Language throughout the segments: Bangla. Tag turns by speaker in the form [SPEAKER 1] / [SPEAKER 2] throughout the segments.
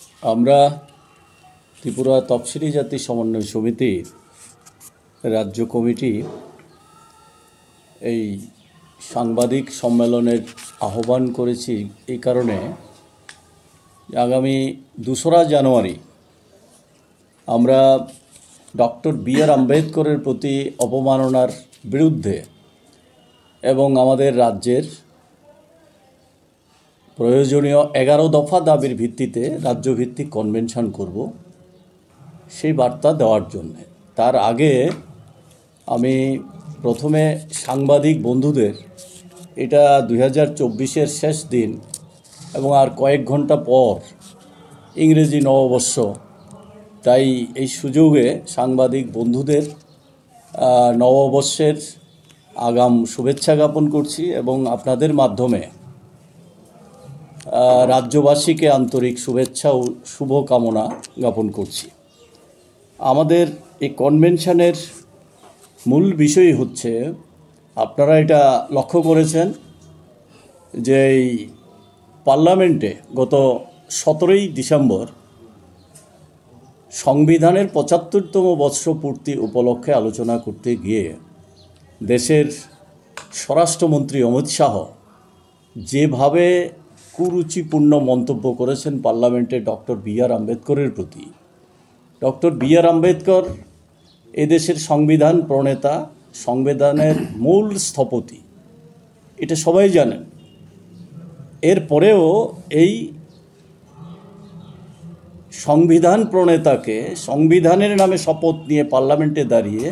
[SPEAKER 1] আমরা ত্রিপুরা তফসিলি জাতি সমন্বয় সমিতির রাজ্য কমিটি এই সাংবাদিক সম্মেলনের আহ্বান করেছি এই কারণে আগামী ২রা জানুয়ারি আমরা ডক্টর বি.আর. আম্বেদকরের প্রতি অবমাননার বিরুদ্ধে এবং আমাদের রাজ্যের প্রয়োজনীয় ১১ দফা দাবির ভিত্তিতে রাজ্যভিত্তিক কনভেনশন করব সেই বার্তা দেওয়ার জন্য। তার আগে আমি প্রথমে সাংবাদিক বন্ধুদের এটা ২০২৪-এর শেষ দিন এবং আর কয়েক ঘন্টা পর ইংরেজি নববর্ষ, তাই এই সুযোগে সাংবাদিক বন্ধুদের নববর্ষের আগাম শুভেচ্ছা জ্ঞাপন করছি এবং আপনাদের মাধ্যমে রাজ্যবাসীকে আন্তরিক শুভেচ্ছা ও শুভকামনা জ্ঞাপন করছি। আমাদের এই কনভেনশনের মূল বিষয় হচ্ছে, আপনারা এটা লক্ষ্য করেছেন যে এই পার্লামেন্টে গত ১৭ই ডিসেম্বর সংবিধানের ৭৫তম বর্ষপূর্তি উপলক্ষে আলোচনা করতে গিয়ে দেশের স্বরাষ্ট্রমন্ত্রী অমিত শাহ যেভাবে কুরুচিপূর্ণ মন্তব্য করেছেন পার্লামেন্টে ডক্টর বি.আর. আম্বেদকরের প্রতি। Doctor B.R.. আম্বেদকর এদেশের সংবিধান প্রণেতা, সংবিধানের মূল স্থপতি, এটা সবাই জানেন। এরপরেও এই সংবিধান প্রণেতাকে সংবিধানের নামে শপথ নিয়ে পার্লামেন্টে দাঁড়িয়ে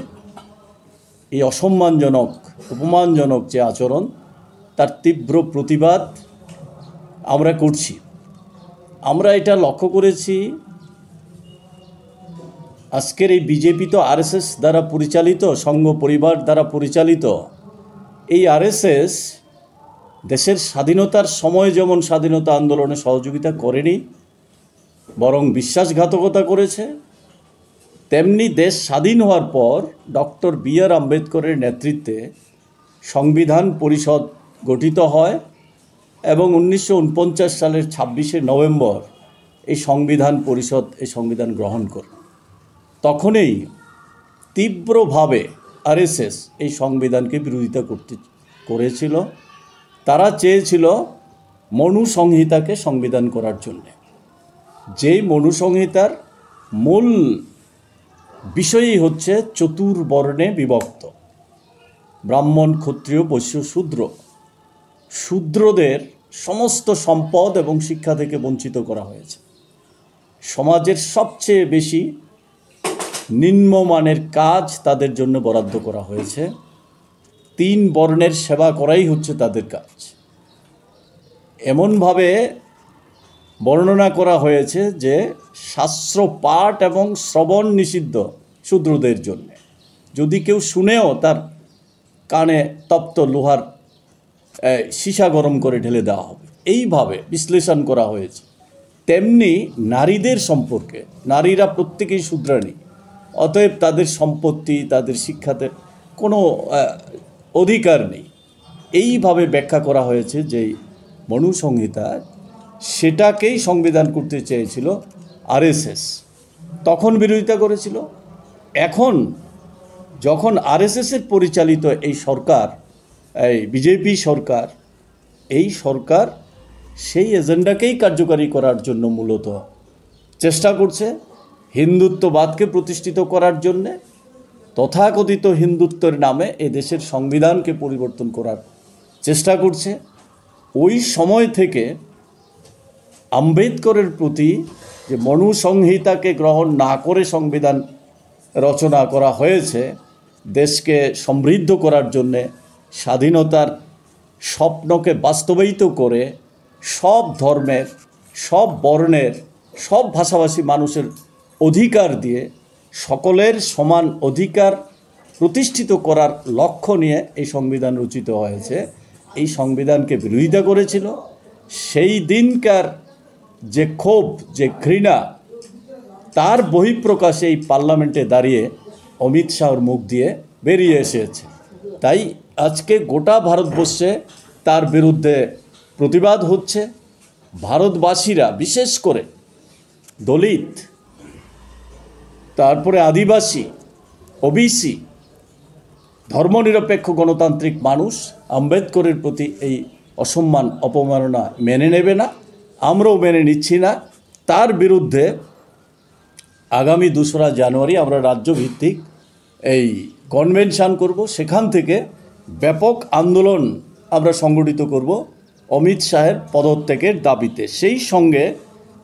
[SPEAKER 1] এই অসম্মানজনক, অপমানজনক যে আচরণ, তার তীব্র প্রতিবাদ আমরা করছি। আমরা এটা লক্ষ্য করেছি, আজকের এই বিজেপি তো আরএসএস দ্বারা পরিচালিত, সংঘ পরিবার দ্বারা পরিচালিত। এই আরএসএস দেশের স্বাধীনতার সময় যেমন স্বাধীনতা আন্দোলনে সহযোগিতা করেনি, বরং বিশ্বাসঘাতকতা করেছে, তেমনি দেশ স্বাধীন হওয়ার পর ডক্টর বি.আর. আম্বেদকরের নেতৃত্বে সংবিধান পরিষদ গঠিত হয় এবং ১৯৪৯ সালের ২৬শে নভেম্বর এই সংবিধান পরিষদ এই সংবিধান গ্রহণ করে। তখনই তীব্রভাবে আরএসএস এই সংবিধানকে বিরোধিতা করেছিল। তারা চেয়েছিল মনু সংহিতাকে সংবিধান করার জন্যে, যেই মনু সংহিতার মূল বিষয়ই হচ্ছে চতুর্বর্ণে বিভক্ত, ব্রাহ্মণ, ক্ষত্রিয়, বৈশ্য, শূদ্র। শূদ্রদের সমস্ত সম্পদ এবং শিক্ষা থেকে বঞ্চিত করা হয়েছে। সমাজের সবচেয়ে বেশি নিম্নমানের কাজ তাদের জন্য বরাদ্দ করা হয়েছে। ৩ বর্ণের সেবা করাই হচ্ছে তাদের কাজ। এমনভাবে বর্ণনা করা হয়েছে যে শাস্ত্র পাঠ এবং শ্রবণ নিষিদ্ধ শূদ্রদের জন্য। যদি কেউ শুনেও তার কানে তপ্ত লোহার সীসা গরম করে ঢেলে দেওয়া হবে, এইভাবে বিশ্লেষণ করা হয়েছে। তেমনি নারীদের সম্পর্কে, নারীরা প্রত্যেকেই শূদ্রাণী, অতএব তাদের সম্পত্তি, তাদের শিক্ষাতে কোনো অধিকার নেই, এইভাবে ব্যাখ্যা করা হয়েছে। যে মনু সংহিতা, সেটাকেই সংবিধান করতে চেয়েছিল আরএসএস, তখন বিরোধিতা করেছিল। এখন যখন আরএসএসের পরিচালিত এই সরকার, এই বিজেপি সরকার, এই সরকার সেই এজেন্ডাকেই কার্যকারী করার জন্য মূলত চেষ্টা করছে, হিন্দুত্ববাদকে প্রতিষ্ঠিত করার জন্যে, তথাকথিত হিন্দুত্বের নামে এ দেশের সংবিধানকে পরিবর্তন করার চেষ্টা করছে। ওই সময় থেকে আম্বেদকরের প্রতি যে মনু সংহিতাকে গ্রহণ না করে সংবিধান রচনা করা হয়েছে, দেশকে সমৃদ্ধ করার জন্যে, স্বাধীনতার স্বপ্নকে বাস্তবায়িত করে সব ধর্মের, সব বর্ণের, সব ভাষাভাষী মানুষের অধিকার দিয়ে সকলের সমান অধিকার প্রতিষ্ঠিত করার লক্ষ্য নিয়ে এই সংবিধান রচিত হয়েছে। এই সংবিধানকে বিরোধিতা করেছিল। সেই দিনকার যে ক্ষোভ, যে ঘৃণা, তার বহিঃপ্রকাশে এই পার্লামেন্টে দাঁড়িয়ে অমিত শাহর মুখ দিয়ে বেরিয়ে এসেছে। তাই আজকে গোটা ভারতবর্ষে তার বিরুদ্ধে প্রতিবাদ হচ্ছে। ভারতবাসীরা, বিশেষ করে দলিত, তারপরে আদিবাসী, ওবিসি, ধর্মনিরপেক্ষ গণতান্ত্রিক মানুষ আম্বেদকরের প্রতি এই অসম্মান অপমাননা মেনে নেবে না, আমরাও মেনে নিচ্ছি না। তার বিরুদ্ধে আগামী 2রা জানুয়ারি আমরা রাজ্যভিত্তিক এই কনভেনশন করব। সেখান থেকে ব্যাপক আন্দোলন আমরা সংগঠিত করব অমিত শাহের পদত্যাগের দাবিতে। সেই সঙ্গে